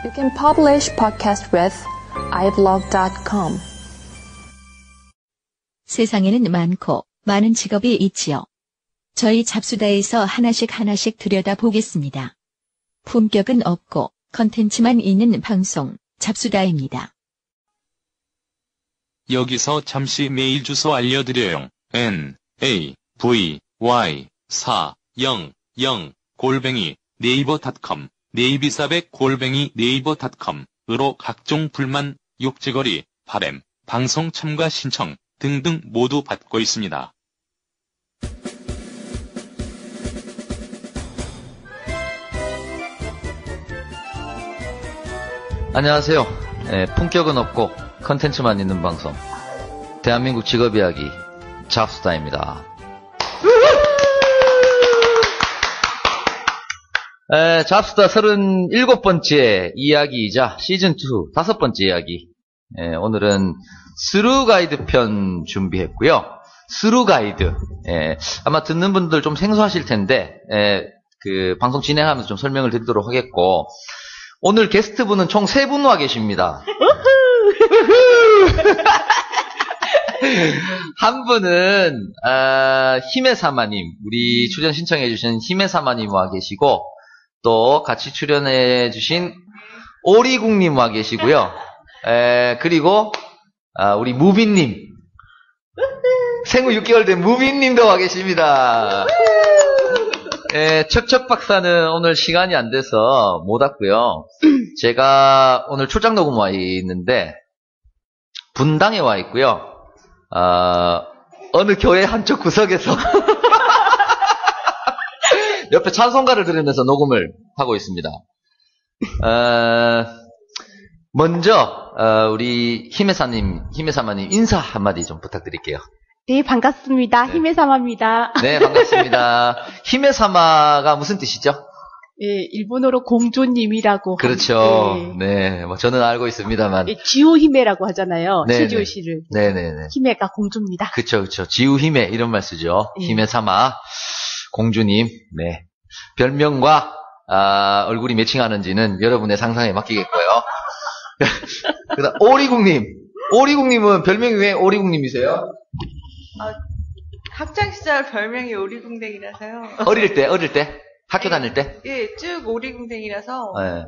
You can publish podcast with iblog.com. 세상에는 많은 직업이 있지요. 저희 잡수다에서 하나씩 들여다보겠습니다. 품격은 없고 컨텐츠만 있는 방송 잡수다입니다. 여기서 잠시 메일 주소 알려드려요. navy400@naver.com 네이비사백@naver.com으로 각종 불만, 욕지거리, 바램, 방송 참가 신청 등등 모두 받고 있습니다. 안녕하세요. 품격은 없고 컨텐츠만 있는 방송 대한민국 직업이야기 잡수다입니다. 잡수다 37번째 이야기이자 시즌2 5번째 이야기. 오늘은 스루가이드 편 준비했고요. 스루가이드. 아마 듣는 분들 좀 생소하실 텐데, 그 방송 진행하면서 좀 설명을 드리도록 하겠고, 오늘 게스트분은 총 3분 와 계십니다. 한 분은, 힘의 사마님, 우리 출연 신청해주신 힘의 사마님 와 계시고, 또 같이 출연해주신 오리국님 와 계시고요. 그리고, 우리 무빈님. 생후 6개월 된 무빈님도 와 계십니다. 척척 박사는 오늘 시간이 안 돼서 못 왔고요. 제가 오늘 출장 녹음 와 있는데, 분당에 와 있고요. 어느 교회 한쪽 구석에서 옆에 찬송가를 들으면서 녹음을 하고 있습니다. 먼저 우리 힘의사마님 인사 한마디 좀 부탁드릴게요. 네, 반갑습니다. 네. 힘의사마입니다. 네, 반갑습니다. 힘의사마가 무슨 뜻이죠? 예, 일본어로 공조님이라고. 그렇죠. 네, 뭐 저는 알고 있습니다만. 예, 지오히메라고 하잖아요. 네, 신지오 네. 씨를. 네네네. 히메가 공조입니다. 그쵸. 지우힘에 이런 말 쓰죠. 네. 힘의사마 공주님. 네. 별명과 얼굴이 매칭하는지는 여러분의 상상에 맡기겠고요. 그다음 오리국님. 오리국님은 별명이 왜 오리국님이세요? 학창시절 별명이 오리궁뎅이라서요. 어릴 때? 학교 다닐 때? 예, 쭉 오리궁뎅이라서 네.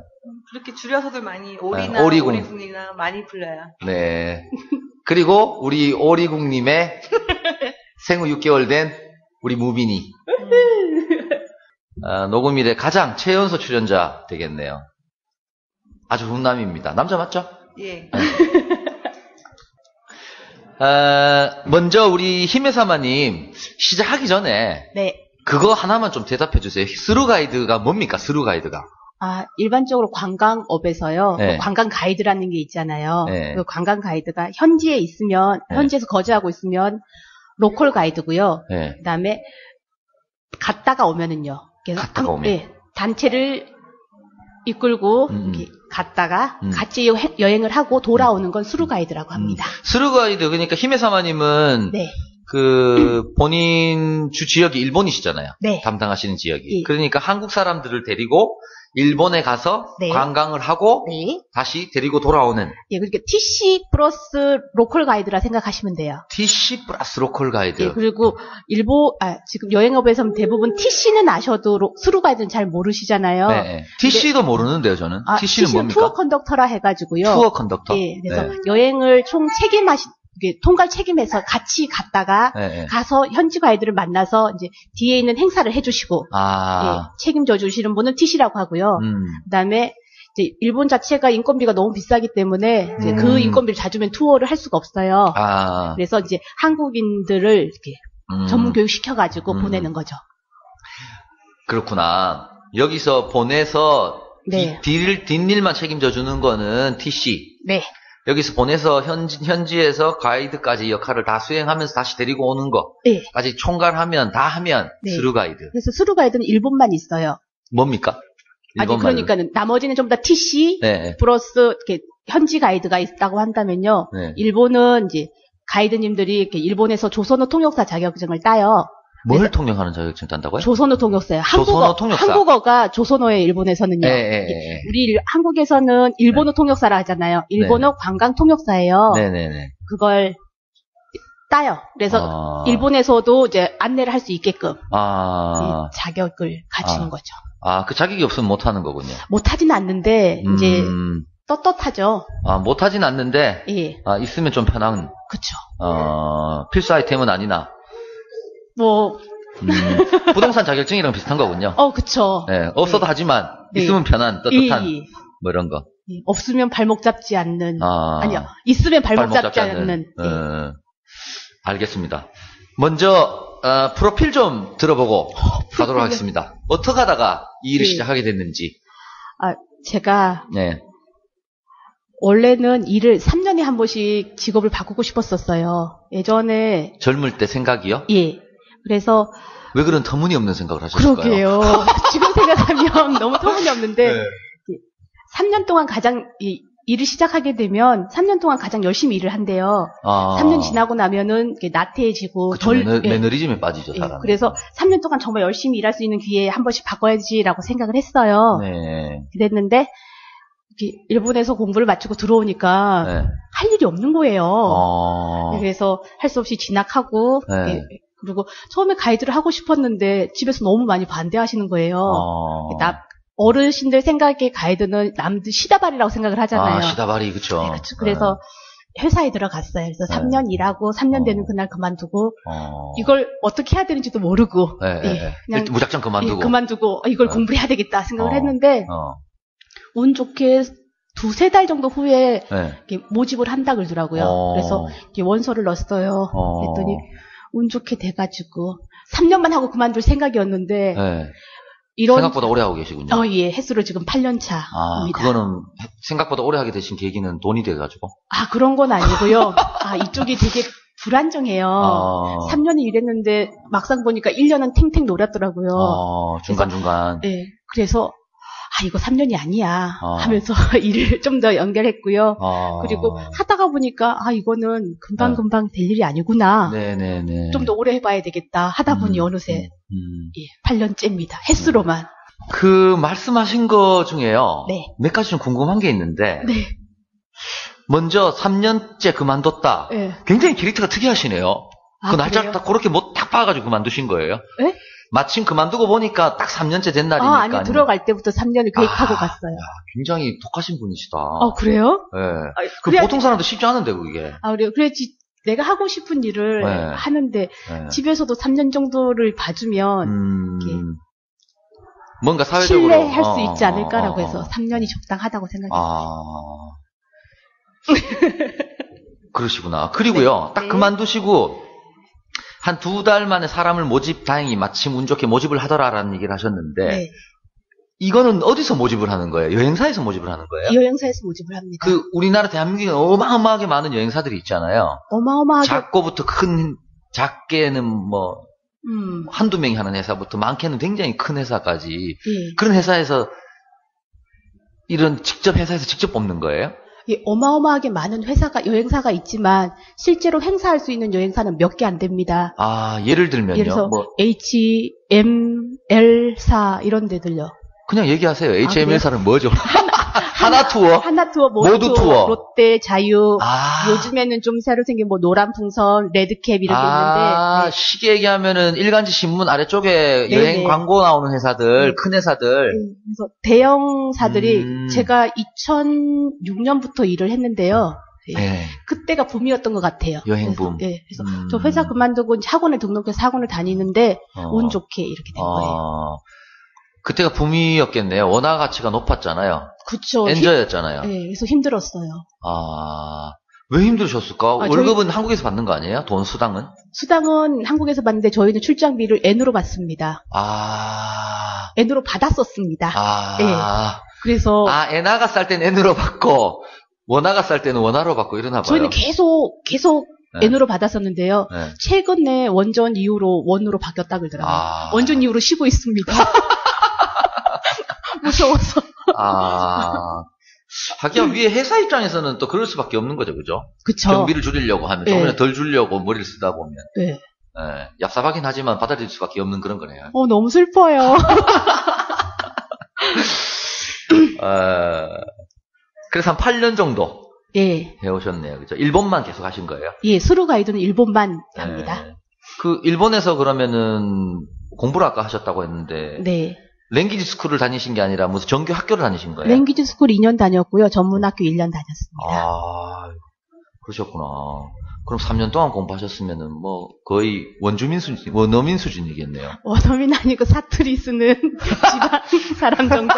그렇게 줄여서들 많이 오리나 오리궁. 오리궁이나 많이 불러요. 네. 그리고 우리 오리국님의 생후 6개월 된 우리 무빈이. 녹음 이래 가장 최연소 출연자 되겠네요. 아주 훈남입니다. 남자 맞죠? 예. 먼저 우리 힘의사마님 시작하기 전에 네. 그거 하나만 좀 대답해 주세요. 스루가이드가 뭡니까? 스루가이드가. 일반적으로 관광업에서요. 네. 관광 가이드라는 게 있잖아요. 네. 그 관광 가이드가 현지에 있으면, 네. 현지에서 거주하고 있으면 로컬 가이드고요. 네. 그다음에 갔다가 오면은요. 그래서 갔다가 오면. 예, 단체를 이끌고 이렇게 갔다가 같이 여행을 하고 돌아오는 건 수루 가이드라고 합니다. 스루가이드 그러니까 힘의사마님은 네. 그 본인 주 지역이 일본이시잖아요. 네. 담당하시는 지역이. 예. 그러니까 한국 사람들을 데리고 일본에 가서 네. 관광을 하고 네. 다시 데리고 돌아오는 예, 그러니까 TC 플러스 로컬 가이드라 생각하시면 돼요. TC 플러스 로컬 가이드. 예, 그리고 지금 여행업에서는 대부분 TC는 아셔도 수루 가이드는 잘 모르시잖아요. 네. TC도 모르는데요, 저는. TC는 뭡니까? 투어 컨덕터라 해가지고요. 투어 컨덕터. 예, 그래서 네. 여행을 총 통갈 책임해서 같이 갔다가 네. 가서 현지 가이드를 만나서 이제 뒤에 있는 행사를 해주시고 예, 책임져 주시는 분은 TC라고 하고요. 그다음에 이제 일본 자체가 인건비가 너무 비싸기 때문에 이제 그 인건비를 다 주면 투어를 할 수가 없어요. 그래서 이제 한국인들을 이렇게 전문 교육 시켜가지고 보내는 거죠. 그렇구나. 여기서 보내서 네. 뒷일만 책임져 주는 거는 TC. 네. 여기서 보내서 현지에서 가이드까지 역할을 다 수행하면서 다시 데리고 오는 네. 거까지 총괄하면 다 하면 네. 스루 가이드. 그래서 수루 가이드는 일본만 있어요. 뭡니까? 그러니까는 나머지는 전부 다 TC 네. 플러스 이렇게 현지 가이드가 있다고 한다면요. 네. 일본은 이제 가이드님들이 이렇게 일본에서 조선어 통역사 자격증을 따요. 뭘 통역하는 자격증 딴다고요? 조선어 통역사요. 조선어 통역사. 한국어가 조선어예요, 일본에서는요. 우리 한국에서는 일본어 통역사라 하잖아요. 일본어 관광 통역사예요. 네네네. 그걸 따요. 그래서 일본에서도 이제 안내를 할 수 있게끔 자격을 갖추는 거죠. 그 자격이 없으면 못 하는 거군요. 못 하진 않는데 이제 떳떳하죠. 못 하진 않는데 있으면 좀 편한. 그렇죠. 필수 아이템은 아니나. 부동산 자격증이랑 비슷한 거군요. 그쵸. 네, 없어도 하지만 있으면 편한, 떳떳한 뭐 이런 거. 없으면 발목 잡지 않는. 아니요. 있으면 발목 잡지 않는. 알겠습니다. 먼저 프로필 좀 들어보고 가도록 하겠습니다. 어떻게 하다가 이 일을 시작하게 됐는지. 제가 원래는 일을 3년에 한 번씩 직업을 바꾸고 싶었었어요. 예전에 젊을 때 생각이요? 예. 그래서 왜 그런 터무니없는 생각을 하셨을까요? 그러게요. 지금 생각하면 너무 터무니없는데 3년 동안 가장 일을 시작하게 되면 3년 동안 가장 열심히 일을 한대요. 3년 지나고 나면은 나태해지고 매너리즘에 빠지죠, 사람. 그래서 3년 동안 정말 열심히 일할 수 있는 기회에 한 번씩 바꿔야지라고 생각을 했어요. 그랬는데 일본에서 공부를 마치고 들어오니까 할 일이 없는 거예요. 그래서 할 수 없이 진학하고 그리고 처음에 가이드를 하고 싶었는데 집에서 너무 많이 반대하시는 거예요. 어르신들 생각에 가이드는 남들 시다발이라고 생각을 하잖아요. 시다발이, 그쵸. 네, 그쵸. 그래서 회사에 들어갔어요. 그래서 3년 일하고 3년 되는 그날 그만두고 이걸 어떻게 해야 되는지도 모르고 그냥 무작정 그만두고 이걸 공부해야 되겠다 생각을 했는데 운 좋게 2-3달 정도 후에 모집을 한다 그러더라고요. 그래서 원서를 넣었어요. 그랬더니 운 좋게 돼가지고 3년만 하고 그만둘 생각이었는데 생각보다 오래 하고 계시군요. 예. 횟수로 지금 8년 차입니다. 그거는 생각보다 오래 하게 되신 계기는 돈이 돼가지고? 그런 건 아니고요. 이쪽이 되게 불안정해요. 3년을 일했는데 막상 보니까 1년은 탱탱 놀았더라고요. 중간중간. 네. 그래서 이거 3년이 아니야 하면서 일을 좀 더 연결했고요. 그리고 하다가 보니까 이거는 금방금방 될 일이 아니구나. 좀 더 오래 해봐야 되겠다. 하다 보니 어느새 8년째입니다. 횟수로만. 그 말씀하신 거 중에요. 몇 가지 좀 궁금한 게 있는데 먼저 3년째 그만뒀다. 굉장히 캐릭터가 특이하시네요. 그 날짜를 딱 그렇게 딱 봐가지고 그만두신 거예요? 마침 그만두고 보니까 딱 3년째 된 날이니까. 아니, 들어갈 때부터 3년을 계획하고 갔어요. 굉장히 독하신 분이시다. 그래요? 네. 보통 사람도 쉽지 않은데, 그게. 그래요? 그래야지 내가 하고 싶은 일을 하는데, 집에서도 3년 정도를 봐주면, 뭔가 사회적으로. 신뢰할 수 있지 않을까라고 해서 3년이 적당하다고 생각했어요. 그러시구나. 그리고요, 딱 그만두시고, 한 2달 만에 사람을 다행히 마침 운 좋게 모집을 하더라라는 얘기를 하셨는데, 이거는 어디서 모집을 하는 거예요? 여행사에서 모집을 하는 거예요? 여행사에서 모집을 합니다. 우리나라 대한민국에 어마어마하게 많은 여행사들이 있잖아요. 어마어마하게. 작고부터 작게는 한두 명이 하는 회사부터 많게는 굉장히 큰 회사까지. 그런 회사에서, 회사에서 직접 뽑는 거예요? 어마어마하게 많은 여행사가 있지만, 실제로 행사할 수 있는 여행사는 몇 개 안 됩니다. 예를 들면요? 예를 들어서, HML사, 이런 데들요. 그냥 얘기하세요. HML사는 뭐죠? 하나투어? 하나투어, 모두투어. 롯데, 자유. 요즘에는 좀 새로 생긴 레드풍선, 레드캡 이런 게 있는데. 쉽게 얘기하면은 일간지 신문 아래쪽에 여행 광고 나오는 회사들, 큰 회사들. 그래서 대형사들이 제가 2006년부터 일을 했는데요. 그때가 붐이었던 것 같아요. 여행 붐. 그래서 저 회사 그만두고 학원에 등록해서 학원을 다니는데 운 좋게 이렇게 된 거예요. 그때가 붐이었겠네요. 원화 가치가 높았잖아요. 그쵸. 엔저였잖아요. 그래서 힘들었어요. 왜 힘드셨을까? 월급은 한국에서 받는 거 아니에요? 수당은? 수당은 한국에서 받는데 저희는 출장비를 N으로 받습니다. N으로 받았었습니다. 그래서. 엔화가 쌀 땐 N으로 받고, 원화가 쌀 때는 원화로 받고 이러나 봐요. 저희는 계속 N으로 받았었는데요. 최근에 원전 이후로 원으로 바뀌었다 그러더라고요. 원전 이후로 쉬고 있습니다. 무서워서. 하긴 위에 회사 입장에서는 또 그럴 수밖에 없는 거죠, 그죠? 그쵸. 경비를 줄이려고 하면 조금이라도 덜 주려고 머리를 쓰다 보면. 예, 얍삽하긴 하지만 받아들일 수밖에 없는 그런 거네요. 너무 슬퍼요. 그래서 한 8년 정도 예. 배우셨네요. 그죠? 일본만 계속 하신 거예요? 예, 수루 가이드는 일본만 합니다. 그 일본에서 그러면은 공부를 아까 하셨다고 했는데 네. 랭귀지 스쿨을 다니신 게 아니라 무슨 정규 학교를 다니신 거예요? 랭귀지 스쿨 2년 다녔고요. 전문학교 1년 다녔습니다. 아, 그러셨구나. 그럼 3년 동안 공부하셨으면은 뭐 거의 원어민 수준이겠네요. 원어민 아니고 사투리 쓰는 지방 사람 정도?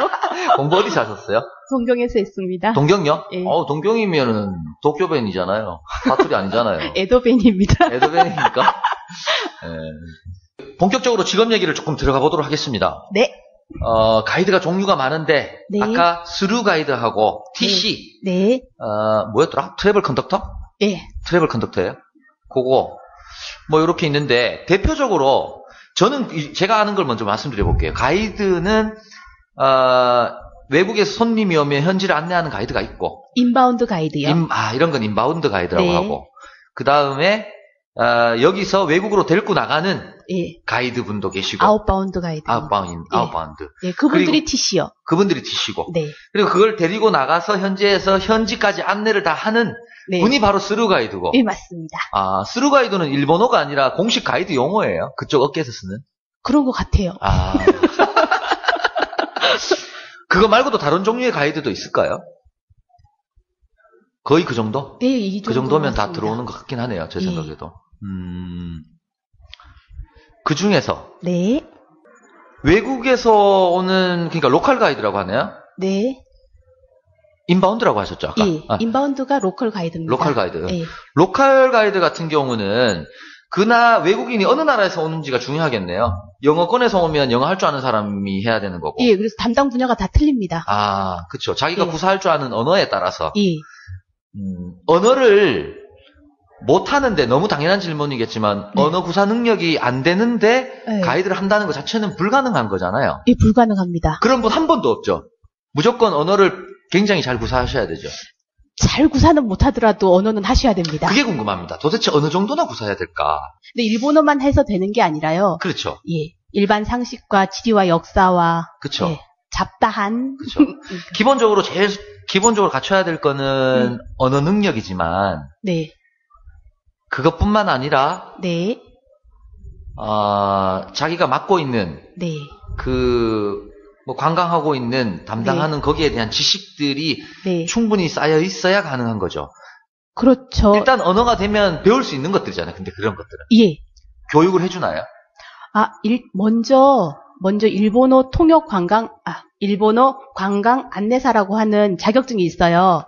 공부 어디서 하셨어요? 동경에서 했습니다. 동경요? 예. 동경이면은 도쿄弁이잖아요. 사투리 아니잖아요. 에도벤입니다. 에도벤이니까. 예. 본격적으로 직업 얘기를 조금 들어가 보도록 하겠습니다. 네. 가이드가 종류가 많은데 네. 아까 스루 가이드하고 TC. 네. 뭐였더라? 트래블 컨덕터? 예. 트래블 컨덕터예요? 그거 뭐 이렇게 있는데 대표적으로 저는 제가 아는 걸 먼저 말씀드려 볼게요. 가이드는 외국에서 손님이 오면 현지를 안내하는 가이드가 있고 인바운드 가이드요. 이런 건 인바운드 가이드라고 네. 하고 그 다음에 여기서 외국으로 데리고 나가는 예. 가이드 분도 계시고 아웃바운드 가이드. 아웃바운드. 예, 그분들이 그리고 TC요. 그분들이 TC고. 네. 그리고 그걸 데리고 나가서 현지까지 안내를 다 하는 네. 분이 바로 스루 가이드고. 예, 맞습니다. 스루 가이드는 일본어가 아니라 공식 가이드 용어예요. 그쪽 업계에서 쓰는. 그런 것 같아요. 그거 말고도 다른 종류의 가이드도 있을까요? 거의 그 정도? 네, 이 정도. 그 정도면 맞습니다. 다 들어오는 것 같긴 하네요. 제 예. 생각에도. 그 중에서 네. 외국에서 오는 그러니까 로컬 가이드라고 하네요. 네. 인바운드라고 하셨죠, 아까? 예. 인바운드가 로컬 가이드입니다. 로컬 가이드. 예. 로컬 가이드 같은 경우는 외국인이 어느 나라에서 오는지가 중요하겠네요. 영어권에서 오면 영어 할 줄 아는 사람이 해야 되는 거고. 예, 그래서 담당 분야가 다 틀립니다. 그쵸. 자기가 예. 구사할 줄 아는 언어에 따라서. 예. 언어를 못하는데, 너무 당연한 질문이겠지만, 네. 언어 구사 능력이 안 되는데, 네. 가이드를 한다는 것 자체는 불가능한 거잖아요. 예, 불가능합니다. 그런 분 한 번도 없죠. 무조건 언어를 굉장히 잘 구사하셔야 되죠. 잘 구사는 못하더라도 언어는 하셔야 됩니다. 그게 궁금합니다. 도대체 어느 정도나 구사해야 될까? 근데 일본어만 해서 되는 게 아니라요. 그렇죠. 예. 일반 상식과 지리와 역사와. 그쵸. 예. 잡다한. 그렇죠. 기본적으로 갖춰야 될 거는 언어 능력이지만, 네. 그것뿐만 아니라, 네. 자기가 맡고 있는, 네. 관광하고 있는, 담당하는 거기에 대한 지식들이 네. 충분히 쌓여 있어야 가능한 거죠. 그렇죠. 일단 언어가 되면 배울 수 있는 것들이잖아요. 근데 그런 것들은. 예. 교육을 해주나요? 먼저 일본어 일본어 관광 안내사라고 하는 자격증이 있어요.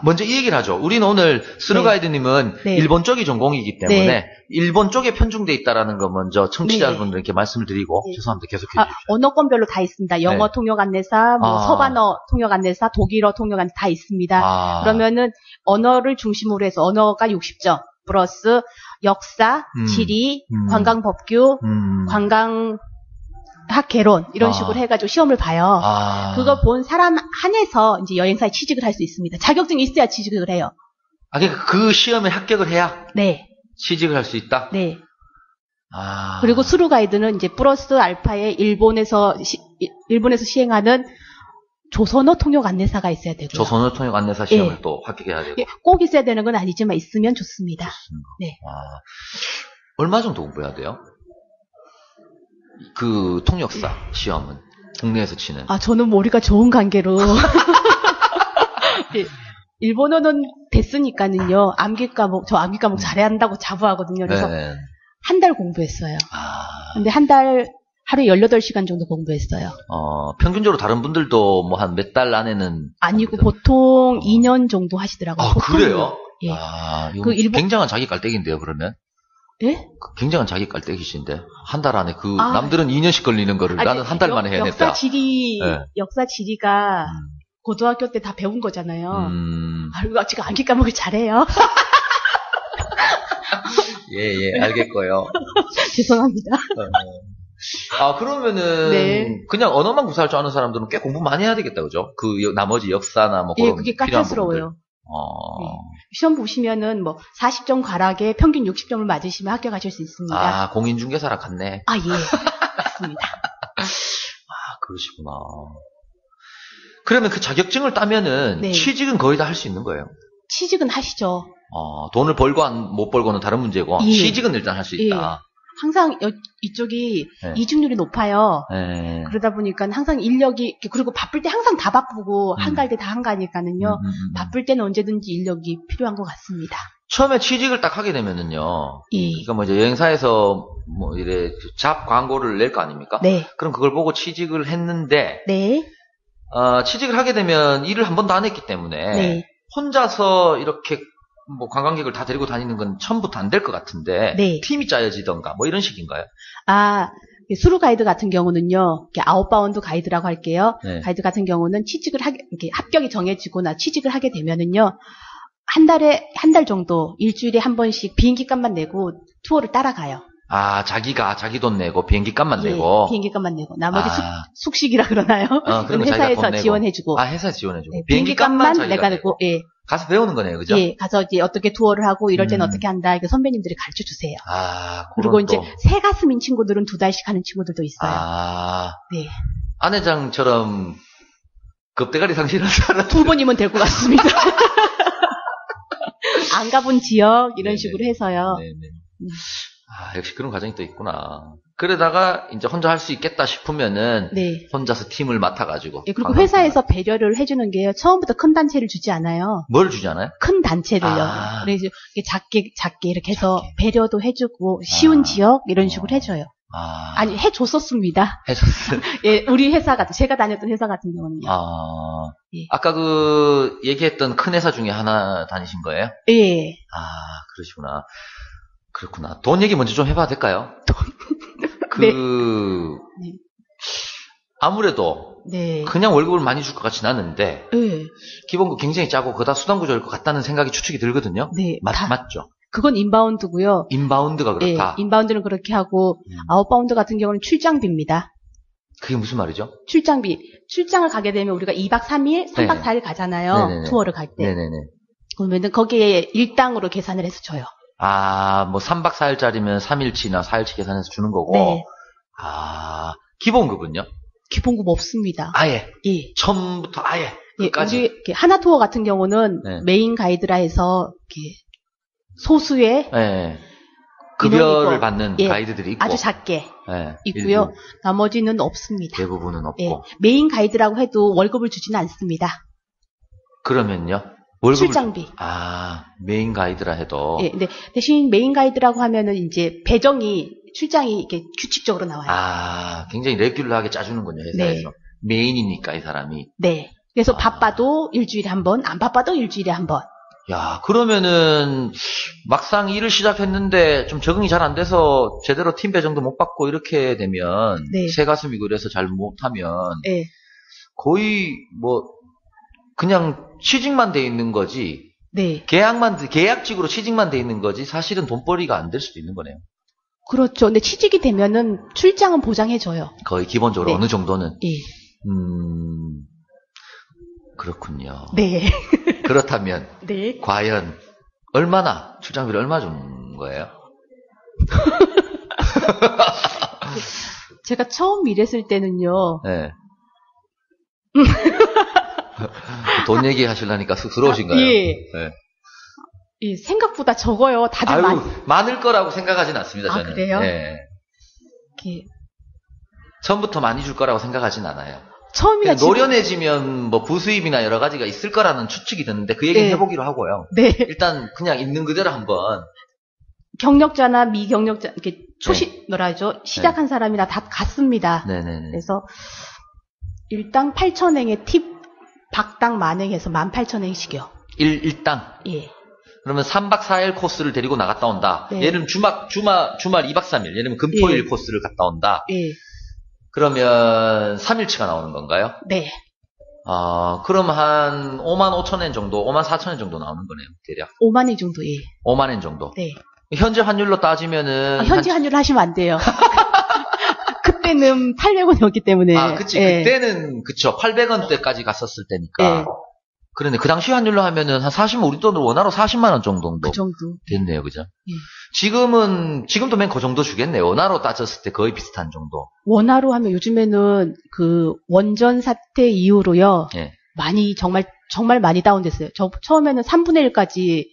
먼저 이 얘기를 하죠. 우리는 오늘 스루 네. 가이드님은 네. 일본 쪽이 전공이기 때문에 네. 일본 쪽에 편중돼 있다라는 거 먼저 청취자분들께 말씀을 드리고 네. 죄송합니다. 계속해 주십시오. 언어권별로 다 있습니다. 영어 네. 통역 안내사, 서반어 통역 안내사, 독일어 통역 안내사 다 있습니다. 그러면은 언어를 중심으로 해서 언어가 60점 플러스 역사, 지리, 관광법규, 관광 학개론 이런 식으로 해가지고 시험을 봐요. 그거 본 사람 한해서 이제 여행사에 취직을 할 수 있습니다. 자격증이 있어야 취직을 해요. 그러니까 그 시험에 합격을 해야 네. 취직을 할 수 있다? 네. 그리고 수루 가이드는 이제 플러스 알파에 일본에서 시행하는 조선어 통역 안내사가 있어야 되고요. 조선어 통역 안내사 시험을 또 합격해야 되고. 꼭 있어야 되는 건 아니지만 있으면 좋습니다. 네. 얼마 정도 공부해야 돼요? 그 통역사 시험은 국내에서 치는. 저는 머리가 좋은 관계로 일본어는 됐으니까는요. 암기 과목 잘해야 한다고 자부하거든요. 그래서 네. 한 달 공부했어요. 근데 한 달 하루에 18시간 정도 공부했어요. 평균적으로 다른 분들도 뭐 한 몇 달 안에는 아니고 보통 2년 정도 하시더라고요. 그래요? 예. 이거 굉장한 자기 깔때기인데요, 그러면. 예? 굉장한 자기 깔때기신데 한 달 안에 남들은 2년씩 걸리는 거를 나는 한 달 만에 해냈다. 역사 지리가 고등학교 때 다 배운 거잖아요. 그리고 지금 암기 과목을 잘해요. 예, 알겠고요. 죄송합니다. 그러면은 네. 그냥 언어만 구사할 줄 아는 사람들은 꽤 공부 많이 해야 되겠다, 그죠? 나머지 역사나 뭐 그런 그게 필요한 까탈스러워요. 네. 시험 보시면은 뭐 40점 과락에 평균 60점을 맞으시면 합격하실 수 있습니다. 아, 공인중개사랑 같네. 아, 예. 맞습니다. 아, 그러시구나. 그러면 그 자격증을 따면은 네. 취직은 거의 다 할 수 있는 거예요? 취직은 하시죠. 돈을 벌고 못 벌고는 다른 문제고 예. 취직은 일단 할 수 있다. 예. 항상 이쪽이 네. 이직률이 높아요. 네. 그러다 보니까 항상 인력이, 그리고 바쁠 때 항상 다 바쁘고 한가할 때 다 한가하니까는요. 바쁠 때는 언제든지 인력이 필요한 것 같습니다. 처음에 취직을 딱 하게 되면은요. 예. 그러니까 뭐 이제 여행사에서 뭐 이래 잡 광고를 낼 거 아닙니까? 네. 그럼 그걸 보고 취직을 했는데 네. 취직을 하게 되면 일을 한 번도 안 했기 때문에 네. 혼자서 이렇게 뭐 관광객을 다 데리고 다니는 건 처음부터 안 될 것 같은데 네. 팀이 짜여지던가 뭐 이런 식인가요? 아, 수루 가이드 같은 경우는요, 아웃바운드 가이드라고 할게요. 네. 가이드 같은 경우는 이렇게 합격이 정해지거나 취직을 하게 되면은요, 한 달 정도, 일주일에 한 번씩 비행기 값만 내고 투어를 따라가요. 아, 자기 돈 내고 비행기 값만 예, 내고. 비행기 값만 내고. 나머지 숙식이라 그러나요? 그럼 회사에서 지원해주고. 회사에서 지원해주고. 네, 비행기 값만 내가 내고, 예. 가서 배우는 거네요, 그죠? 예, 가서 이제 어떻게 투어를 하고 이럴 때는 어떻게 한다. 이렇게 선배님들이 가르쳐 주세요. 그리고 이제 새 가슴인 친구들은 2달씩 하는 친구들도 있어요. 네. 안회장처럼 겁대가리 상실한 사람. 2번이면 될 것 같습니다. 안 가본 지역, 이런 네네. 식으로 해서요. 네네. 역시 그런 과정이 또 있구나. 그러다가 이제 혼자 할 수 있겠다 싶으면은 네. 혼자서 팀을 맡아가지고. 예, 그리고 회사에서 배려를 해주는 게요. 처음부터 큰 단체를 주지 않아요. 뭘 주지 않아요? 큰 단체를요. 그래서 작게 이렇게 해서 배려도 해주고 쉬운 지역 이런 식으로 해줘요. 아니 해줬었습니다. 해줬어요. 예, 우리 회사 같은 제가 다녔던 회사 같은 경우는요. 예. 아까 그 얘기했던 큰 회사 중에 하나 다니신 거예요? 예. 그러시구나. 그렇구나. 돈 얘기 먼저 좀 해봐도 될까요? 네. 아무래도 네. 그냥 월급을 많이 줄 것 같진 않은데 네. 기본급 굉장히 짜고 그다 수당구조일 것 같다는 생각이 추측이 들거든요. 네. 맞죠? 그건 인바운드고요. 인바운드가 그렇다. 네, 인바운드는 그렇게 하고 아웃바운드 같은 경우는 출장비입니다. 그게 무슨 말이죠? 출장비. 출장을 가게 되면 우리가 2박 3일, 3박 4일 가잖아요. 네네네. 투어를 갈 때. 네네네. 그러면은 거기에 일당으로 계산을 해서 줘요. 뭐 3박 4일짜리면 3일치나 4일치 계산해서 주는 거고. 네. 기본급은요? 기본급 없습니다. 아예? 예. 처음부터 아예? 예, 끝까지? 우리 이렇게 하나 투어 같은 경우는 네. 메인 가이드라 해서 이렇게 소수의 네. 급여를 인원이고, 받는 예, 가이드들이 있고. 아주 작게 네. 있고요. 일부, 나머지는 없습니다. 대부분은 없고. 예, 메인 가이드라고 해도 월급을 주지는 않습니다. 그러면요? 월급을 출장비. 메인 가이드라 해도. 예, 근데 대신 메인 가이드라고 하면은 이제 출장이 이렇게 규칙적으로 나와요. 굉장히 레귤러하게 짜주는군요, 회사에서. 네. 메인이니까, 이 사람이. 네. 그래서 바빠도 일주일에 한 번, 안 바빠도 일주일에 한 번. 야, 그러면은, 막상 일을 시작했는데 좀 적응이 잘 안 돼서 제대로 팀 배정도 못 받고 이렇게 되면, 네. 새 가슴이고 이래서 잘 못하면, 예. 거의 그냥 취직만 돼 있는 거지, 네. 계약직으로 취직만 돼 있는 거지, 사실은 돈벌이가 안 될 수도 있는 거네요. 그렇죠. 근데 취직이 되면은 출장은 보장해줘요. 거의 기본적으로 네. 어느 정도는. 예. 그렇군요. 네. 그렇다면, 네. 과연, 출장비를 얼마 준 거예요? 제가 처음 일했을 때는요. 네. 돈 얘기하시려니까 쑥스러우신가요? 예. 네. 예, 생각보다 적어요. 다들 많을 거라고 생각하진 않습니다, 저는. 그래요? 네. 이렇게 처음부터 많이 줄 거라고 생각하진 않아요. 처음이라 노련해지면 부수입이나 여러 가지가 있을 거라는 추측이 드는데 그 얘기는 네. 해보기로 하고요. 네. 일단 그냥 있는 그대로 한번. 경력자나 미경력자 이렇게 시작한 사람이라 다 같습니다. 네네네. 그래서 일당 8,000행에 팁 박당 만행해서 18,000행씩이요. 일당. 예. 그러면 3박 4일 코스를 데리고 나갔다 온다. 네. 예를 들면 주말 2박 3일. 예를 들면 금토일 예. 코스를 갔다 온다. 예. 그러면 3일치가 나오는 건가요? 네. 그럼 한 55,000엔 정도, 54,000엔 정도 나오는 거네요, 대략. 5만원 정도, 예. 5만엔 정도. 네. 현재 환율로 따지면은. 현지 환율로 하시면 안 돼요. 그때는 800원이었기 때문에. 그치. 예. 그때는, 그쵸. 800원대까지 갔었을 때니까. 예. 그런데 그 당시 환율로 하면은 한 40만, 우리 돈으로 원화로 40만 원 정도. 그 정도. 됐네요, 그죠? 예. 지금도 맨 그 정도 주겠네요. 원화로 따졌을 때 거의 비슷한 정도. 원화로 하면 요즘에는 그 원전 사태 이후로요. 예. 많이, 정말 많이 다운됐어요. 처음에는 3분의 1까지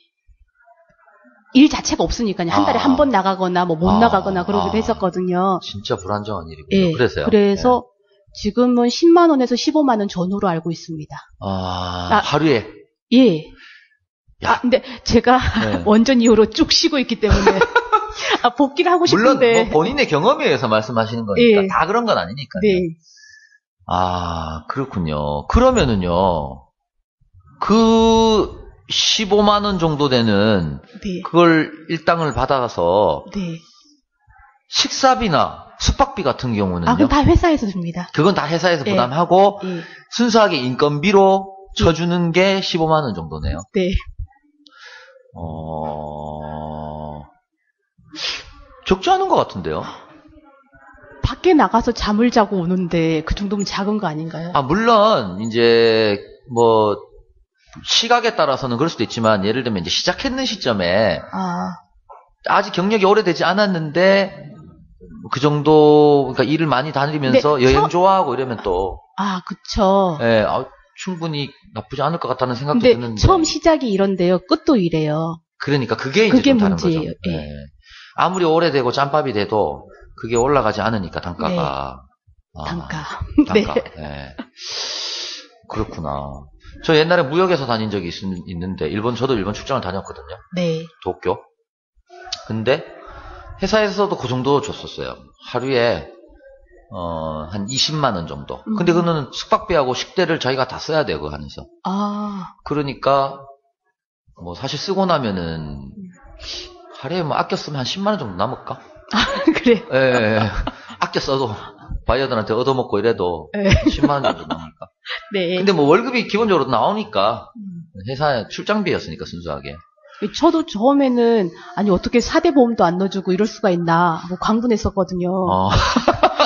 일 자체가 없으니까요. 한 달에 한 번 나가거나 못 나가거나 그러기도 했었거든요. 진짜 불안정한 일이군요. 예. 그래서요. 그래서 지금은 10만 원에서 15만 원 전후로 알고 있습니다. 하루에? 예. 야. 근데 제가 원전 이후로 쭉 쉬고 있기 때문에 복귀를 하고 싶은데. 물론 뭐 본인의 경험에 의해서 말씀하시는 거니까 예. 다 그런 건 아니니까요. 네. 그렇군요. 그러면은요. 그 15만 원 정도 되는 그걸 일당을 받아서 식사비나 숙박비 같은 경우는요. 그건 다 회사에서 줍니다. 그건 다 회사에서 부담하고 순수하게 인건비로 쳐주는 게 15만 원 정도네요. 네. 적지 않은 것 같은데요. 밖에 나가서 잠을 자고 오는데 그 정도면 작은 거 아닌가요? 물론 이제 뭐 시각에 따라서는 그럴 수도 있지만 예를 들면 이제 시작했는 시점에 아직 경력이 오래되지 않았는데 그 정도 그러니까 일을 많이 다니면서 여행 좋아하고 이러면 또 그쵸. 예, 충분히 나쁘지 않을 것 같다는 생각도 근데 드는데 처음 시작이 이런데요. 끝도 이래요. 그러니까 그게 이제 좀 다른 문제예요. 거죠. 예. 아무리 오래되고 짬밥이 돼도 그게 올라가지 않으니까 단가가. 단가. 단가. 네. 그렇구나. 저 옛날에 무역에서 다닌 적이 있는데 저도 일본 출장을 다녔거든요. 네. 도쿄. 근데 회사에서도 그 정도 줬었어요. 하루에 한 20만 원 정도. 근데 그거는 숙박비하고 식대를 자기가 다 써야 되고 하면서. 그러니까 뭐 사실 쓰고 나면은 하루에 뭐 아껴 쓰면 한 10만 원 정도 남을까? 그래요? 예. 아껴 써도 바이어들한테 얻어먹고 이래도 10만 원 정도 남을까? 네. 근데 뭐 월급이 기본적으로 나오니까 회사 출장비였으니까 순수하게. 저도 처음에는 어떻게 4대 보험도 안 넣어주고 이럴 수가 있나 뭐 광분했었거든요.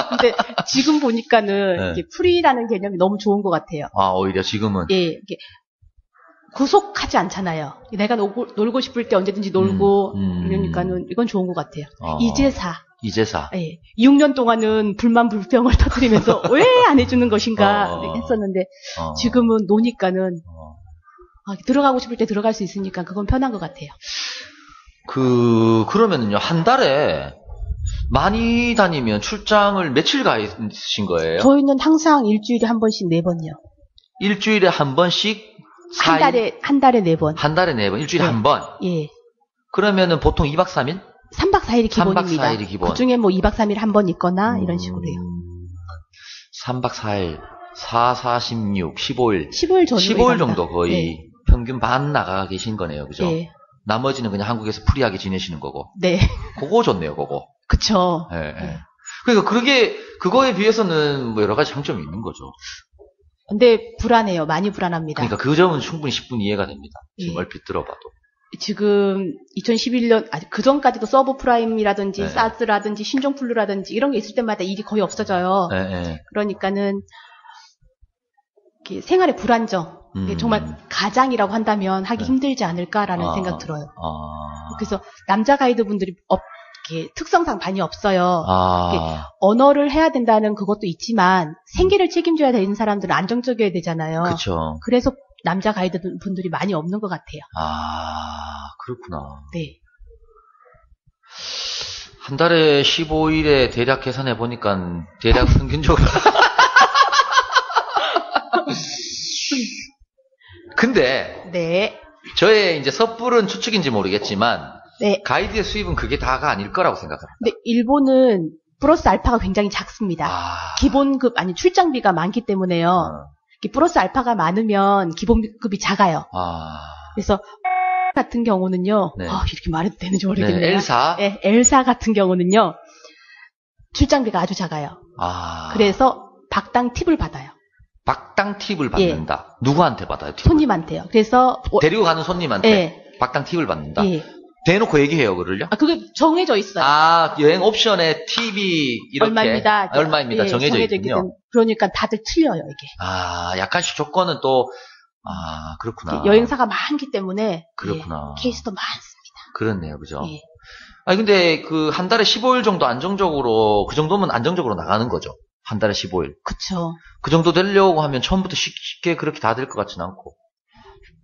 근데 지금 보니까는 이게 프리라는 개념이 너무 좋은 것 같아요. 오히려 지금은? 예, 이게 구속하지 않잖아요. 내가 놀고 싶을 때 언제든지 놀고 이러니까는 이건 좋은 것 같아요. 이제사. 예. 6년 동안은 불만 불평을 터뜨리면서 왜 안 해주는 것인가 했었는데 지금은 노니까는 들어가고 싶을 때 들어갈 수 있으니까 그건 편한 것 같아요. 그러면은요, 한 달에 많이 다니면 출장을 며칠 가 있으신 거예요? 저희는 항상 일주일에 한 번씩 4번이요. 일주일에 한 번씩? 한 달에 4번. 한 달에 4번, 일주일에 한 번? 예. 그러면은 보통 2박 3일? 3박 4일이 기본입니다. 3박 4일이 기본. 그 중에 뭐 2박 3일 한 번 있거나 이런 식으로요. 3박 4일, 4, 16, 15일. 15일 정도 거의 평균 반 나가 계신 거네요. 그죠? 네. 나머지는 그냥 한국에서 프리하게 지내시는 거고. 네. 그거 좋네요, 그거. 그쵸. 네. 그러니까 그거에 비해서는 뭐 여러 가지 장점이 있는 거죠. 근데 불안해요. 많이 불안합니다. 그러니까 그 점은 충분히 10분 이해가 됩니다. 지금 얼핏 들어봐도. 지금 2011년 그 전까지도 서브 프라임이라든지 사스라든지 신종플루라든지 이런 게 있을 때마다 일이 거의 없어져요. 그러니까는 생활의 불안정, 정말 가장이라고 한다면 하기 힘들지 않을까라는 생각 들어요. 그래서 남자 가이드분들이 특성상 많이 없어요. 언어를 해야 된다는 그것도 있지만 생계를 책임져야 되는 사람들은 안정적이어야 되잖아요. 그렇죠. 그래서 남자 가이드 분들이 많이 없는 것 같아요. 그렇구나. 네. 한 달에 15일에 대략 계산해 보니까 대략 평균적으로. 근데 저의 이제 섭불은 추측인지 모르겠지만 가이드의 수입은 그게 다가 아닐 거라고 생각합니다. 근데 일본은 플러스 알파가 굉장히 작습니다. 기본급 출장비가 많기 때문에요. 플러스 알파가 많으면 기본급이 작아요. 그래서 같은 경우는요. 이렇게 말해도 되는지 모르겠네요. 엘사? 네, 엘사 같은 경우는요. 출장비가 아주 작아요. 그래서 박당 팁을 받아요. 박당 팁을 받는다. 누구한테 받아요? 팁을? 손님한테요. 그래서 데리고 가는 손님한테 박당 팁을 받는다. 대놓고 얘기해요, 그를요? 그게 정해져 있어요. 여행 옵션에 팁이 이렇게 얼마입니다. 정해져 있군요. 그러니까 다들 틀려요, 이게. 약간씩 조건은 또 아, 그렇구나. 여행사가 많기 때문에. 그렇구나. 예, 케이스도 많습니다. 그렇네요, 그죠? 예. 아니, 근데 한 달에 15일 정도 안정적으로, 그 정도면 안정적으로 나가는 거죠. 한 달에 15일. 그쵸. 그 정도 되려고 하면 처음부터 쉽게 그렇게 다 될 것 같지는 않고.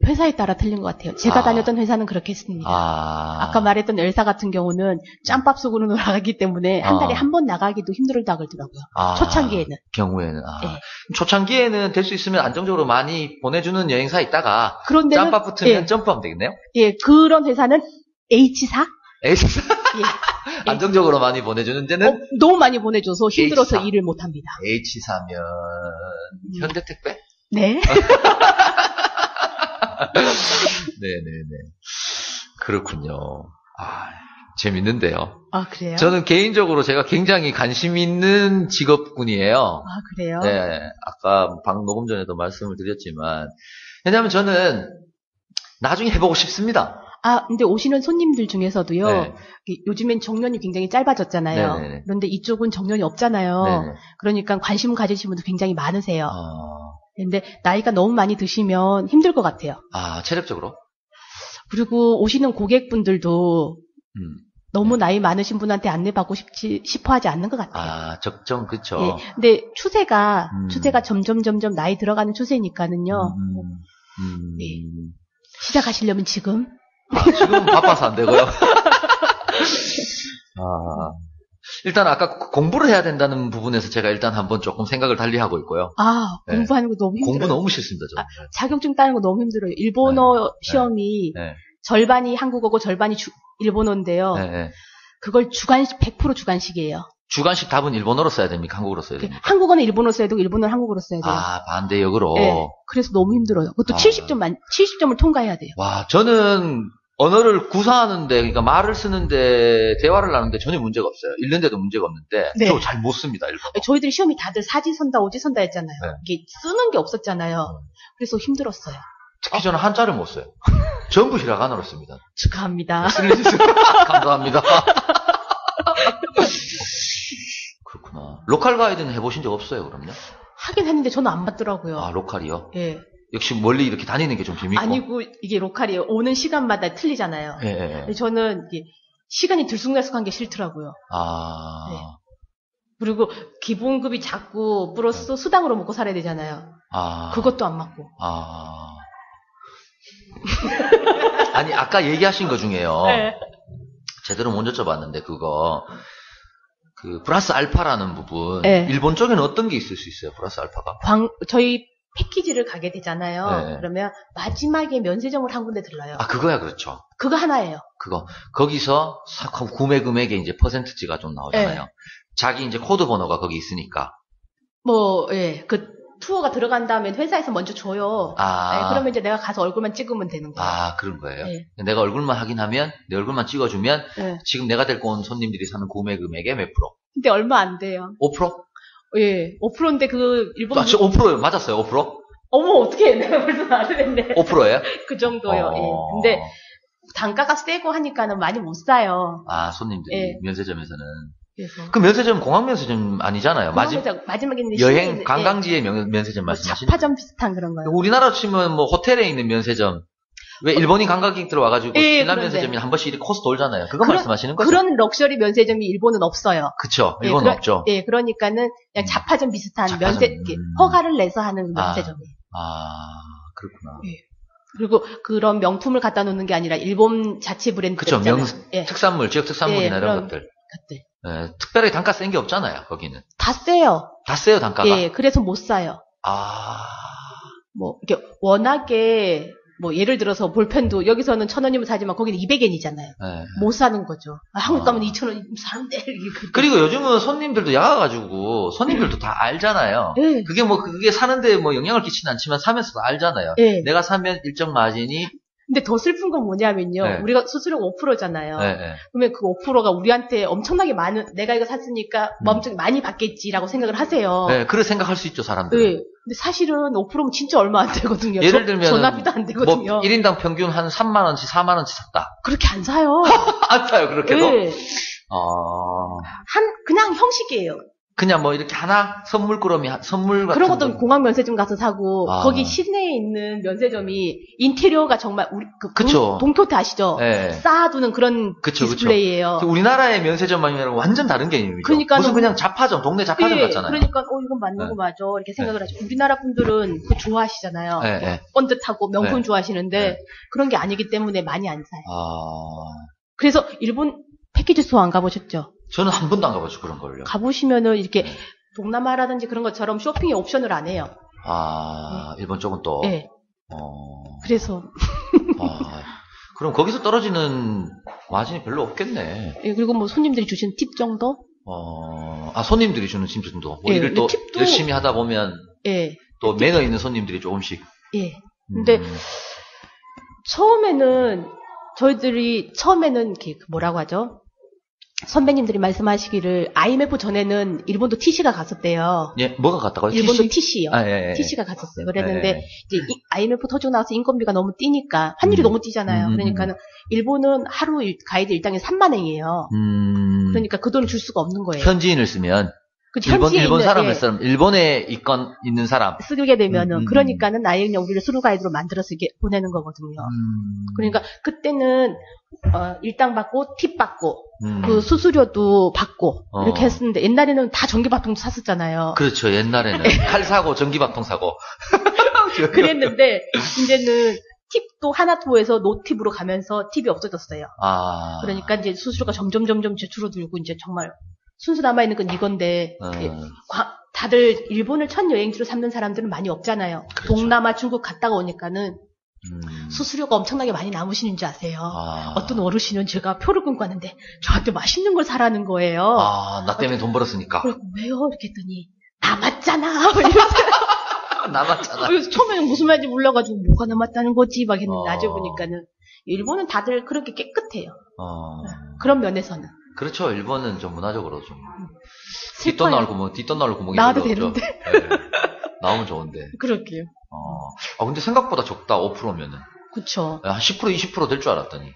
회사에 따라 틀린 것 같아요. 제가 다녔던 회사는 그렇게 했습니다. 아까 말했던 엘사 같은 경우는 짬밥 속으로 나가기 때문에 한 달에 한 번 나가기도 힘들다 그러더라고요. 초창기에는. 경우에는. 네. 초창기에는 될 수 있으면 안정적으로 많이 보내주는 여행사 있다가 그런데는, 짬밥 붙으면 점프하면 되겠네요. 예, 그런 회사는 H사? H사? 예. 안정적으로 많이 보내주는 데는? 너무 많이 보내줘서 힘들어서 H사. 일을 못합니다. H사면 현대택배? 네. 네네네. 그렇군요. 재밌는데요. 아, 그래요? 저는 개인적으로 제가 굉장히 관심 있는 직업군이에요. 아, 그래요? 네. 아까 방 녹음 전에도 말씀을 드렸지만. 왜냐면 저는 나중에 해보고 싶습니다. 근데 오시는 손님들 중에서도요, 네. 요즘엔 정년이 굉장히 짧아졌잖아요. 네네네. 그런데 이쪽은 정년이 없잖아요. 네네. 그러니까 관심 가지신 분도 굉장히 많으세요. 근데 나이가 너무 많이 드시면 힘들 것 같아요. 체력적으로? 그리고 오시는 고객분들도 너무 나이 많으신 분한테 안내받고 싶어 하지 않는 것 같아요. 적정, 그쵸. 예. 근데 추세가 점점 나이 들어가는 추세니까는요. 예. 시작하시려면 지금? 지금 바빠서 안 되고요. 일단 아까 공부를 해야 된다는 부분에서 제가 일단 한번 조금 생각을 달리하고 있고요. 공부하는 거 너무 힘들어요. 공부 너무 싫습니다, 저는. 자격증 따는 거 너무 힘들어요. 일본어 시험이 절반이 한국어고 절반이 일본어인데요. 그걸 100% 주관식이에요. 주관식 답은 일본어로 써야 됩니까? 한국어로 써야 됩니까? 한국어는 일본어로 써야 되고 일본어는 한국어로 써야 돼요. 반대역으로. 네. 그래서 너무 힘들어요. 그것도 70점을 통과해야 돼요. 와, 저는 언어를 구사하는데, 그러니까 말을 쓰는데, 대화를 나누는데 전혀 문제가 없어요. 읽는데도 문제가 없는데, 저 잘 못 씁니다, 일본어. 저희들이 시험이 다들 사지선다, 오지선다 했잖아요. 이게 쓰는 게 없었잖아요. 그래서 힘들었어요. 특히 저는 한자를 못 써요. 전부 히라가나로 씁니다. 축하합니다. 감사합니다. 그렇구나. 로컬 가이드는 해보신 적 없어요, 그럼요? 하긴 했는데 저는 안 받더라고요. 로컬이요? 예. 역시 멀리 이렇게 다니는 게 좀 재밌고. 아니고 이게 로컬이에요. 오는 시간마다 틀리잖아요. 예. 저는 이게 시간이 들쑥날쑥한 게 싫더라고요. 네. 그리고 기본급이 작고 플러스 수당으로 먹고 살아야 되잖아요. 그것도 안 맞고. 아니 아까 얘기하신 거 중에요. 제대로 못 여쭤봤는데 그거 그 플러스 알파라는 부분. 일본 쪽에는 어떤 게 있을 수 있어요? 플러스 알파가? 저희 패키지를 가게 되잖아요. 그러면 마지막에 면세점을 한 군데 들러요. 그거야, 그렇죠. 그거 하나예요. 거기서 구매 금액에 이제 퍼센트지가 좀 나오잖아요. 자기 이제 코드 번호가 거기 있으니까. 그 투어가 들어간 다음에 회사에서 먼저 줘요. 그러면 이제 내가 가서 얼굴만 찍으면 되는 거예요. 그런 거예요? 내가 얼굴만 확인하면, 내 얼굴만 찍어주면, 지금 내가 데리고 온 손님들이 사는 구매 금액의 몇 프로? 근데 얼마 안 돼요. 5%? 예, 5%인데 일본. 5%요? 맞았어요, 5%? 어머, 어떻게 내가 벌써 나르는데. 5%예요? 그 정도요, 근데 단가가 세고 하니까는 많이 못 사요. 손님들이, 면세점에서는. 그래서. 그 면세점 공항 면세점 아니잖아요. 마지막에 있는 여행 관광지의 면세점 말씀하시는 잡화점 비슷한 그런 거예요. 우리나라 치면 호텔에 있는 면세점. 왜 일본인 관광객들 와가지고 신라 면세점이 한 번씩 이렇게 코스 돌잖아요. 그거 말씀하시는 거죠? 그런 럭셔리 면세점이 일본은 없어요. 그쵸. 일본은 없죠. 그러니까는 그냥 잡화점 비슷한 허가를 내서 하는 면세점이에요. 그렇구나. 그리고 그런 명품을 갖다 놓는 게 아니라 일본 자체 브랜드. 그쵸. 특산물, 지역 특산물이나 이런 것들. 특별하게 단가 센 게 없잖아요, 거기는. 다 세요. 다 세요, 단가가? 그래서 못 사요. 이렇게 워낙에, 예를 들어서 볼펜도 여기서는 1,000원이면 사지만 거기는 200엔이잖아요. 못 사는 거죠. 한국 가면 2,000원 사는데. 그리고 요즘은 손님들도 야가가지고, 손님들도 다 알잖아요. 그게 사는데 영향을 끼치는 않지만 사면서도 알잖아요. 내가 사면 일정 마진이. 근데 더 슬픈 건 뭐냐면요. 우리가 수수료 5%잖아요. 그러면 그 5%가 우리한테 엄청나게 내가 이거 샀으니까 엄청 많이 받겠지라고 생각을 하세요. 그렇게 생각할 수 있죠, 사람들은. 근데 사실은 5%면 진짜 얼마 안 되거든요. 예를 들면. 전화비도 안 되거든요. 1인당 평균 한 3만원치, 4만원치 샀다. 그렇게 안 사요. 안 사요, 그렇게도? 그냥 형식이에요. 그냥 뭐 이렇게 하나 선물 같은 그런 것도 공항 면세점 가서 사고 거기 시내에 있는 면세점이 인테리어가 정말 우리 그쵸. 동교태 아시죠? 네. 쌓아두는 그런 디스플레이예요. 그쵸. 우리나라의 면세점만이랑 완전 다른 개념이죠. 그러니까 무슨 그냥 잡화점, 동네 잡화점 네, 같잖아요. 그러니까 이건 맞는 거 맞아 이렇게 생각을 하죠. 우리나라 분들은 그거 좋아하시잖아요. 번듯하고 명품 좋아하시는데 그런 게 아니기 때문에 많이 안 사요. 그래서 일본 패키지 투어 안 가보셨죠? 저는 한 번도 안 가봤죠, 그런 걸요. 가보시면은 이렇게 동남아라든지 그런 것처럼 쇼핑에 옵션을 안 해요. 일본 쪽은 또. 네. 그래서. 그럼 거기서 떨어지는 마진이 별로 없겠네. 예, 그리고 뭐 손님들이 주시는 팁 정도? 손님들이 주는 팁 정도. 뭐 일을 또 팁도... 열심히 하다 보면. 또 매너 있는 손님들이 조금씩. 근데 저희들이 처음에는 이렇게 뭐라고 하죠? 선배님들이 말씀하시기를 IMF 전에는 일본도 TC가 갔었대요. 예, 뭐가 갔다고요? 일본도 TC요. 예. TC가 갔었어요. 그랬는데 이제 IMF 터지고 나서 인건비가 너무 뛰니까 환율이 너무 뛰잖아요. 그러니까는 일본은 하루 가이드 일당이 3만 엔이에요. 그러니까 그 돈을 줄 수가 없는 거예요. 현지인을 쓰면 일본 사람을 쓰면 일본에 있는 사람 쓰게 되면은 그러니까는 아예 그냥 우리를 수루 가이드로 만들어서 이게 보내는 거거든요. 그러니까 그때는 일당 받고 팁 받고 그 수수료도 받고 이렇게 했었는데 옛날에는 다 전기밥통도 샀었잖아요. 그렇죠. 옛날에는 칼 사고 전기밥통 사고 그랬는데 이제는 팁도 하나투어에서 노팁으로 가면서 팁이 없어졌어요. 그러니까 이제 수수료가 점점 줄어들고 이제 정말 순수 남아있는 건 이건데 다들 일본을 첫 여행지로 삼는 사람들은 많이 없잖아요. 그렇죠. 동남아, 중국 갔다가 오니까는 수수료가 엄청나게 많이 남으시는 줄 아세요. 어떤 어르신은 제가 표를 끊고 왔는데 저한테 맛있는 걸 사라는 거예요. 나 때문에 돈 벌었으니까. 그래서 왜요? 이렇게 했더니 남았잖아. 이러세요. 남았잖아. 처음에는 무슨 말인지 몰라가지고 뭐가 남았다는 거지 막 했는데 나중에 보니까는 일본은 다들 그렇게 깨끗해요. 그런 면에서는. 그렇죠. 일본은 좀 문화적으로 좀 뒷돈 나올 구멍이 나와도 되는데. 나오면 좋은데. 그럴게요. 근데 생각보다 적다. 5%면은. 그쵸. 한 10% 20% 될 줄 알았더니.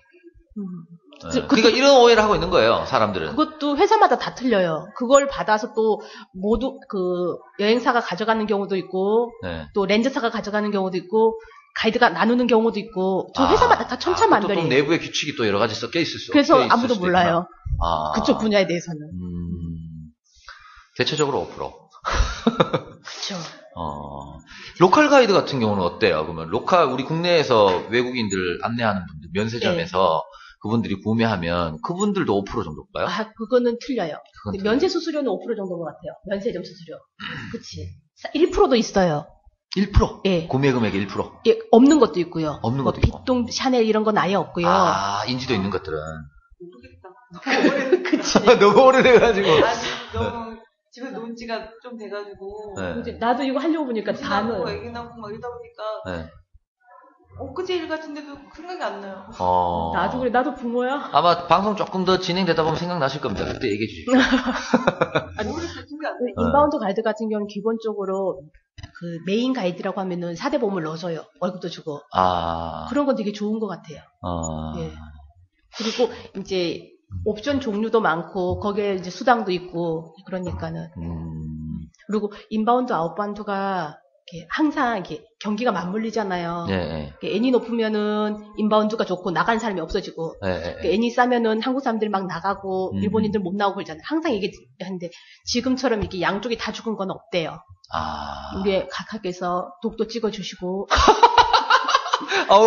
그러니까 이런 오해를 하고 있는 거예요. 사람들은. 그것도 회사마다 다 틀려요. 그걸 받아서 또 모두 그 여행사가 가져가는 경우도 있고 또 렌즈사가 가져가는 경우도 있고 가이드가 나누는 경우도 있고 저 회사마다 다 천차만별이에요. 또 내부의 규칙이 또 여러 가지 섞여 있을 수 그래서 아무도 몰라요. 그쪽 분야에 대해서는. 대체적으로 5%. 그렇죠. 로컬 가이드 같은 경우는 어때요? 그러면 우리 국내에서 외국인들 안내하는 분들 면세점에서 그분들이 구매하면 그분들도 5% 정도일까요? 그거는 틀려요. 면세 수수료는 5% 정도인 것 같아요. 면세점 수수료. 그치. 1%도 있어요. 1%? 예. 구매 금액의 1%? 예, 없는 것도 있고요. 없는 것도 있고. 빗동, 샤넬 이런 건 아예 없고요. 인지도 있는 것들은. 모르겠다. 그치. 너무 오래돼가지고. 너무 집에 논 지가 좀 돼가지고. 나도 이거 하려고 보니까 단어. 애기 낳고 막 이러다 보니까. 엊그제 일 같은데도 생각이 안 나요. 나도 그래. 나도 부모야. 아마 방송 조금 더 진행되다 보면 생각나실 겁니다. 그때 얘기해 주십시오. 모르겠어요. 생각 안 나요. 인바운드 가이드 같은 경우는 기본적으로 그 메인 가이드라고 하면은 4대 보험을 넣어줘요. 월급도 주고. 그런 건 되게 좋은 것 같아요. 예. 그리고 이제 옵션 종류도 많고 거기에 이제 수당도 있고 그러니까는. 그리고 인바운드 아웃바운드가 이렇게 항상 이렇게 경기가 맞물리잖아요. N이 높으면은 인바운드가 좋고 나간 사람이 없어지고 N이 싸면은 한국 사람들이 막 나가고 일본인들 못 나오고 그러잖아요. 항상 이게 하는데 지금처럼 이렇게 양쪽이 다 죽은 건 없대요. 우리 각하께서 독도 찍어주시고.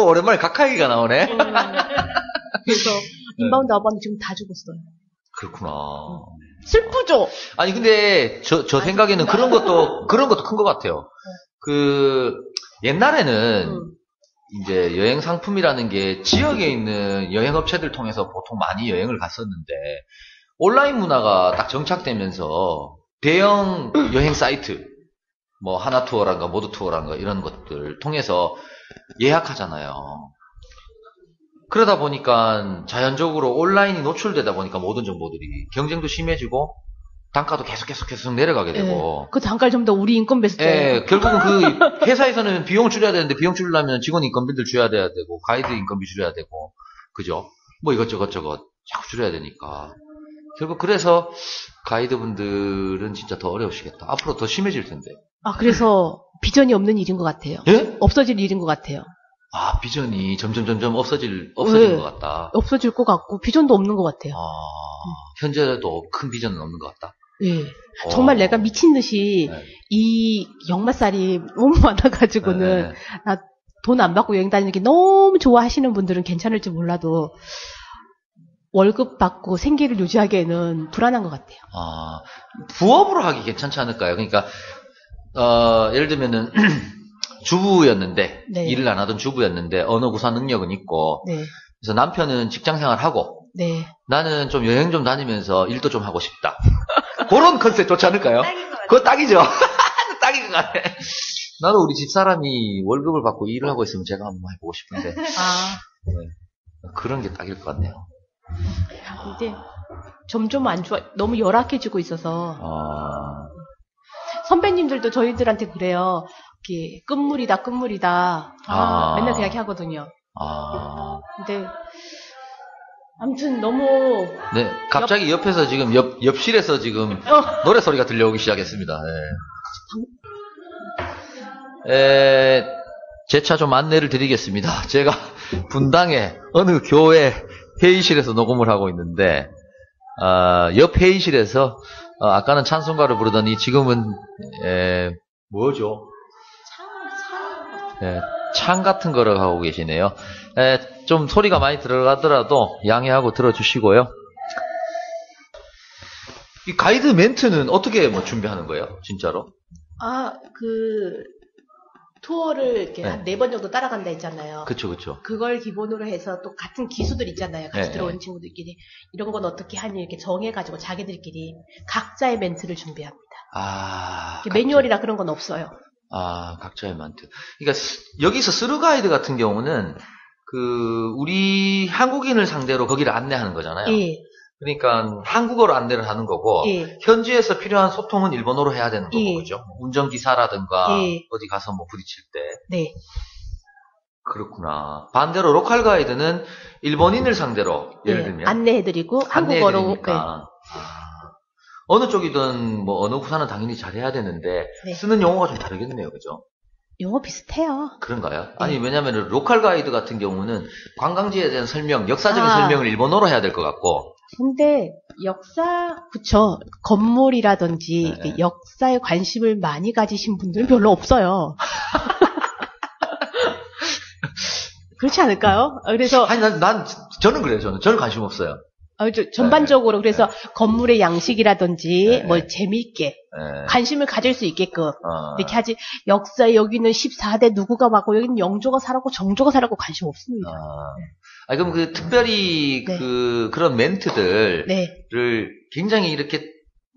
오랜만에 각하기가 나오네. 그래서 인바운드 아웃바운드 지금 다 죽었어요. 그렇구나. 슬프죠? 아니 근데 저 생각에는 그런 것도 큰 것 같아요. 옛날에는 이제 여행 상품이라는 게 지역에 있는 여행업체들 통해서 보통 많이 여행을 갔었는데 온라인 문화가 딱 정착되면서 대형 여행 사이트 뭐 하나투어란가 모두투어란가 이런 것들 통해서 예약하잖아요. 그러다 보니까 자연적으로 온라인이 노출되다 보니까 모든 정보들이 경쟁도 심해지고 단가도 계속 내려가게 되고. 그 단가를 좀 더 우리 인건비에서 예, 결국은 그 회사에서는 비용을 줄여야 되는데 비용 줄이려면 직원 인건비들 줄여야 되고 가이드 인건비 줄여야 되고 그죠? 뭐 이것저것 자꾸 줄여야 되니까 결국 그래서 가이드분들은 진짜 더 어려우시겠다. 앞으로 더 심해질 텐데. 그래서 비전이 없는 일인 것 같아요. 예? 없어질 일인 것 같아요. 비전이 점점 없어지는 것 같다. 없어질 것 같고, 비전도 없는 것 같아요. 현재도 큰 비전은 없는 것 같다. 네. 정말 내가 미친 듯이 이 역마살이 너무 많아가지고는 돈 안 받고 여행 다니는 게 너무 좋아하시는 분들은 괜찮을지 몰라도 월급 받고 생계를 유지하기에는 불안한 것 같아요. 부업으로 하기 괜찮지 않을까요? 그러니까 예를 들면은 주부였는데 네. 일을 안 하던 주부였는데 언어 구사 능력은 있고 네. 그래서 남편은 직장생활 하고 네. 나는 좀 여행 좀 다니면서 일도 좀 하고 싶다. 그런 컨셉 좋지 않을까요? 그거 딱이죠. 딱인 것 같아. 나도 우리 집사람이 월급을 받고 일을 하고 있으면 제가 한번 해보고 싶은데 네. 그런 게 딱일 것 같네요. 이제 점점 안 좋아, 너무 열악해지고 있어서 선배님들도 저희들한테 그래요. 이렇게 끝물이다 맨날 그 이야기 하거든요. 근데 아무튼 너무 네, 갑자기 옆에서 지금 옆실에서 지금 노래 소리가 들려오기 시작했습니다. 제 차 좀 안내를 드리겠습니다. 제가 분당의 어느 교회 회의실에서 녹음을 하고 있는데 옆 회의실에서 아까는 찬송가를 부르더니 지금은 뭐죠? 창 같은 거를 하고 계시네요. 좀 소리가 많이 들어가더라도 양해하고 들어주시고요. 이 가이드 멘트는 어떻게 준비하는 거예요? 진짜로? 투어를 이렇게 한 4번 정도 따라간다 했잖아요. 그쵸. 그걸 기본으로 해서 또 같은 기수들 있잖아요. 같이 들어온 친구들끼리. 이런 건 어떻게 하니 이렇게 정해가지고 자기들끼리 각자의 멘트를 준비합니다. 매뉴얼이라 그런 건 없어요. 각자의 멘트. 그러니까 여기서 스루 가이드 같은 경우는 우리 한국인을 상대로 거기를 안내하는 거잖아요. 예. 그러니까 한국어로 안내를 하는 거고 현지에서 필요한 소통은 일본어로 해야 되는 거고 그죠? 운전기사라든가 어디 가서 부딪힐 때. 네. 그렇구나. 반대로 로컬 가이드는 일본인을 상대로 예를 들면 안내해드리고 한국어로. 어느 쪽이든 언어 구사는 당연히 잘해야 되는데 쓰는 용어가 좀 다르겠네요, 그죠? 용어 비슷해요. 그런가요? 아니 왜냐하면 로컬 가이드 같은 경우는 관광지에 대한 설명, 역사적인 설명을 일본어로 해야 될 것 같고. 근데 그쵸. 건물이라든지 역사에 관심을 많이 가지신 분들은 별로 없어요. 그렇지 않을까요? 그래서 저는 그래요. 저는 관심 없어요. 전반적으로 그래서 건물의 양식이라든지 재미있게 관심을 가질 수 있게끔 이렇게 하지. 역사에 여기는 14대 누구가 왔고 여기는 영조가 살았고 정조가 살았고 관심 없습니다. 그럼 특별히 그런 멘트들을 굉장히 이렇게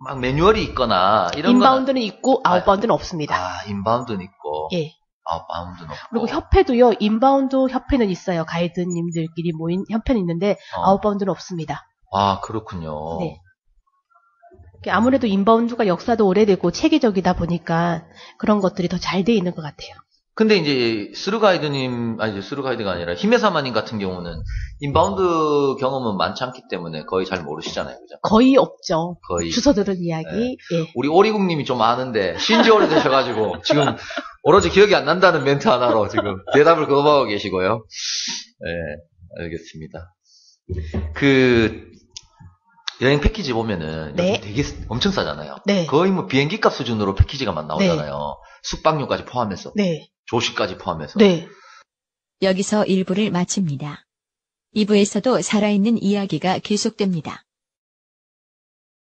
막 매뉴얼이 있거나 이런 인바운드는 있고 아웃바운드는 없습니다. 인바운드는 있고 아웃바운드는 없고. 그리고 협회도요. 인바운드 협회는 있어요. 가이드님들끼리 모인 협회는 있는데 아웃바운드는 없습니다. 그렇군요. 네. 아무래도 인바운드가 역사도 오래되고 체계적이다 보니까 그런 것들이 더 잘 돼 있는 것 같아요. 근데 이제 스루 가이드가 아니라 히메사마님 같은 경우는 인바운드 경험은 많지 않기 때문에 거의 잘 모르시잖아요, 그죠? 거의 없죠. 주워 들은 이야기. 우리 오리국님이 좀 아는데 신지 오래되셔가지고 지금 오로지 기억이 안 난다는 멘트 하나로 지금 대답을 거부하고 계시고요. 알겠습니다. 여행 패키지 보면은 되게 엄청 싸잖아요. 거의 비행기 값 수준으로 패키지가 막 나오잖아요. 숙박료까지 포함해서. 조식까지 포함해서. 여기서 1부를 마칩니다. 2부에서도 살아있는 이야기가 계속됩니다.